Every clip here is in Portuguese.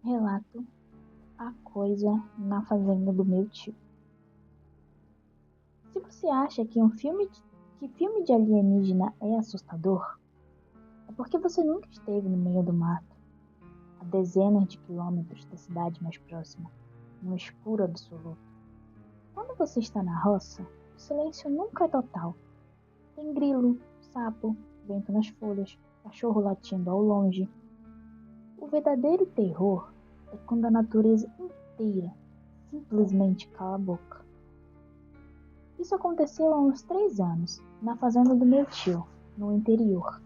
Relato A Coisa na Fazenda do Meu Tio. Se você acha que filme de alienígena é assustador, é porque você nunca esteve no meio do mato, a dezenas de quilômetros da cidade mais próxima, no escuro absoluto. Quando você está na roça, o silêncio nunca é total. Tem grilo, sapo, vento nas folhas, cachorro latindo ao longe. O verdadeiro terror é quando a natureza inteira simplesmente cala a boca. Isso aconteceu há uns 3 anos, na fazenda do meu tio, no interior.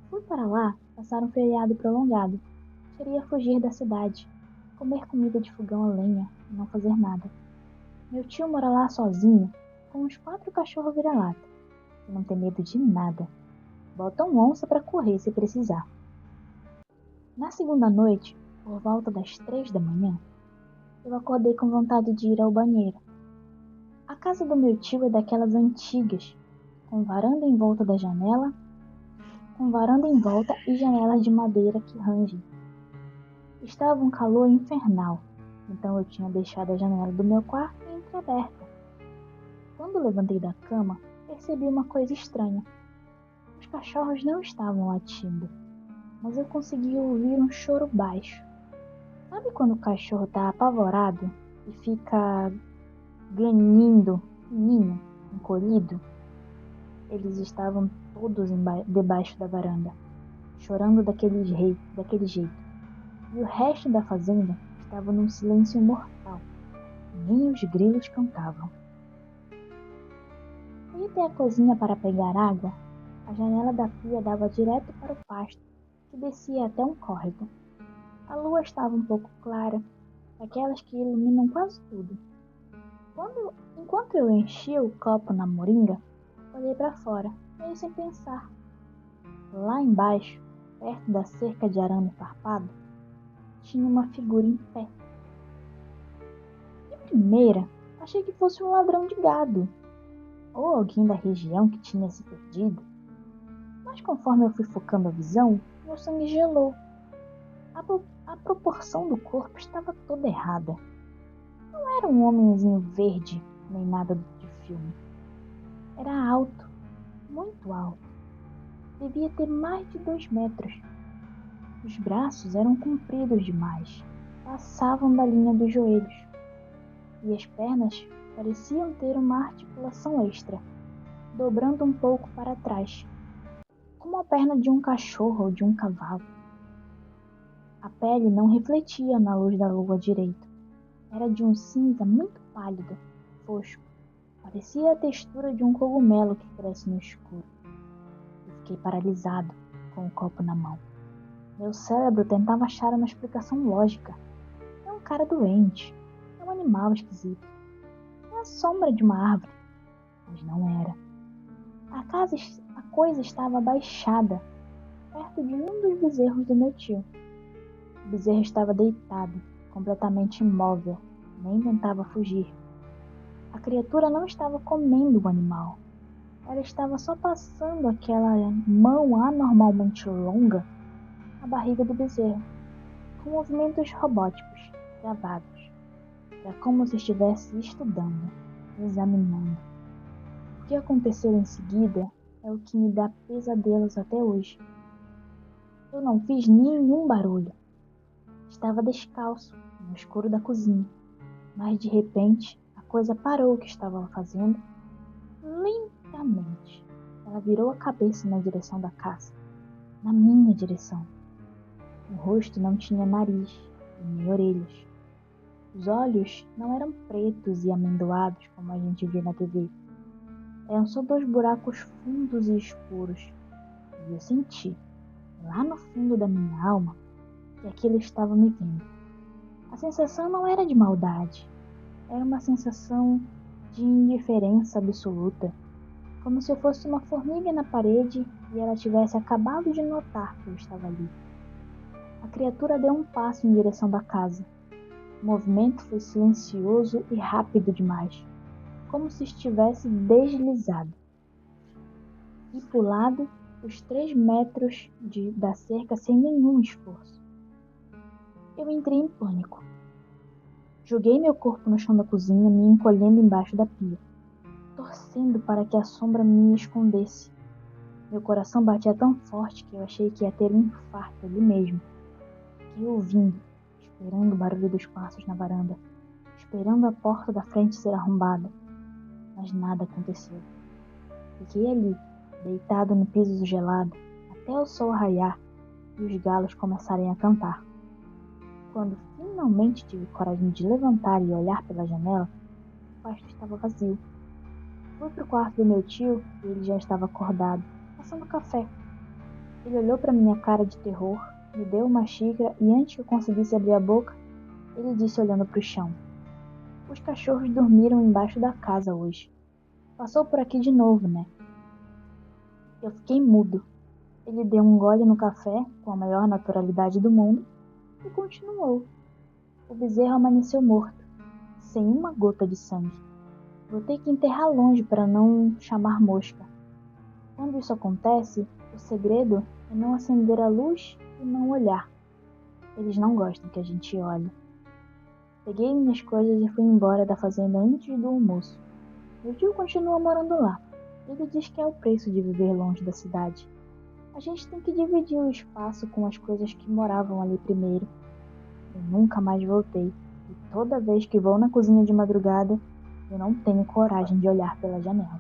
Fui para lá passar um feriado prolongado. Queria fugir da cidade, comer comida de fogão a lenha e não fazer nada. Meu tio mora lá sozinho, com uns 4 cachorros vira-lata, que não tem medo de nada. Botam onça para correr se precisar. Na segunda noite, por volta das 3 da manhã, eu acordei com vontade de ir ao banheiro. A casa do meu tio é daquelas antigas, com varanda em volta e janelas de madeira que rangem. Estava um calor infernal, então eu tinha deixado a janela do meu quarto entreaberta. Quando levantei da cama, percebi uma coisa estranha. Os cachorros não estavam latindo, mas eu consegui ouvir um choro baixo. Sabe quando o cachorro está apavorado e fica ganindo, fininho, encolhido? Eles estavam todos debaixo da varanda, chorando daquele jeito. E o resto da fazenda estava num silêncio mortal. Nem os grilos cantavam. Fui até a cozinha para pegar água. A janela da pia dava direto para o pasto, que descia até um córrego. A lua estava um pouco clara, daquelas que iluminam quase tudo. Enquanto eu enchia o copo na moringa, olhei para fora, meio sem pensar. Lá embaixo, perto da cerca de arame farpado, tinha uma figura em pé. De primeira, achei que fosse um ladrão de gado, ou alguém da região que tinha se perdido. Mas conforme eu fui focando a visão, meu sangue gelou. A proporção do corpo estava toda errada. Não era um homenzinho verde, nem nada de filme. Era alto, muito alto. Devia ter mais de 2 metros. Os braços eram compridos demais, passavam da linha dos joelhos. E as pernas pareciam ter uma articulação extra, dobrando um pouco para trás, como a perna de um cachorro ou de um cavalo. A pele não refletia na luz da lua direito. Era de um cinza muito pálido, fosco. Parecia a textura de um cogumelo que cresce no escuro. Eu fiquei paralisado, com o copo na mão. Meu cérebro tentava achar uma explicação lógica. É um cara doente. É um animal esquisito. É a sombra de uma árvore. Mas não era. A coisa estava abaixada, perto de um dos bezerros do meu tio. O bezerro estava deitado, completamente imóvel, nem tentava fugir. A criatura não estava comendo o animal. Ela estava só passando aquela mão anormalmente longa na barriga do bezerro, com movimentos robóticos, gravados. Era como se estivesse estudando, examinando. O que aconteceu em seguida é o que me dá pesadelos até hoje. Eu não fiz nenhum barulho. Estava descalço, no escuro da cozinha, mas de repente a coisa parou o que estava fazendo. Lentamente, ela virou a cabeça na direção da casa, na minha direção. O rosto não tinha nariz e nem orelhas. Os olhos não eram pretos e amendoados como a gente vê na TV. Eram só 2 buracos fundos e escuros. E eu senti, lá no fundo da minha alma, que aquilo estava me vendo. A sensação não era de maldade. Era uma sensação de indiferença absoluta, como se eu fosse uma formiga na parede e ela tivesse acabado de notar que eu estava ali. A criatura deu um passo em direção da casa. O movimento foi silencioso e rápido demais, como se estivesse deslizado. E pulado os 3 metros da cerca sem nenhum esforço. Eu entrei em pânico. Joguei meu corpo no chão da cozinha, me encolhendo embaixo da pia, torcendo para que a sombra me escondesse. Meu coração batia tão forte que eu achei que ia ter um infarto ali mesmo. Fiquei ouvindo, esperando o barulho dos passos na varanda, esperando a porta da frente ser arrombada. Mas nada aconteceu. Fiquei ali, deitado no piso gelado, até o sol raiar e os galos começarem a cantar. Quando finalmente tive coragem de levantar e olhar pela janela, o pasto estava vazio. Fui para o quarto do meu tio e ele já estava acordado, passando café. Ele olhou para minha cara de terror, me deu uma xícara e antes que eu conseguisse abrir a boca, ele disse olhando para o chão: "Os cachorros dormiram embaixo da casa hoje. Passou por aqui de novo, né?" Eu fiquei mudo. Ele deu um gole no café com a maior naturalidade do mundo e continuou. O bezerro amanheceu morto, sem uma gota de sangue. Vou ter que enterrar longe para não chamar mosca. Quando isso acontece, o segredo é não acender a luz e não olhar. Eles não gostam que a gente olhe. Peguei minhas coisas e fui embora da fazenda antes do almoço. Meu tio continua morando lá. Ele diz que é o preço de viver longe da cidade. A gente tem que dividir o espaço com as coisas que moravam ali primeiro. Eu nunca mais voltei. E toda vez que vou na cozinha de madrugada, eu não tenho coragem de olhar pela janela.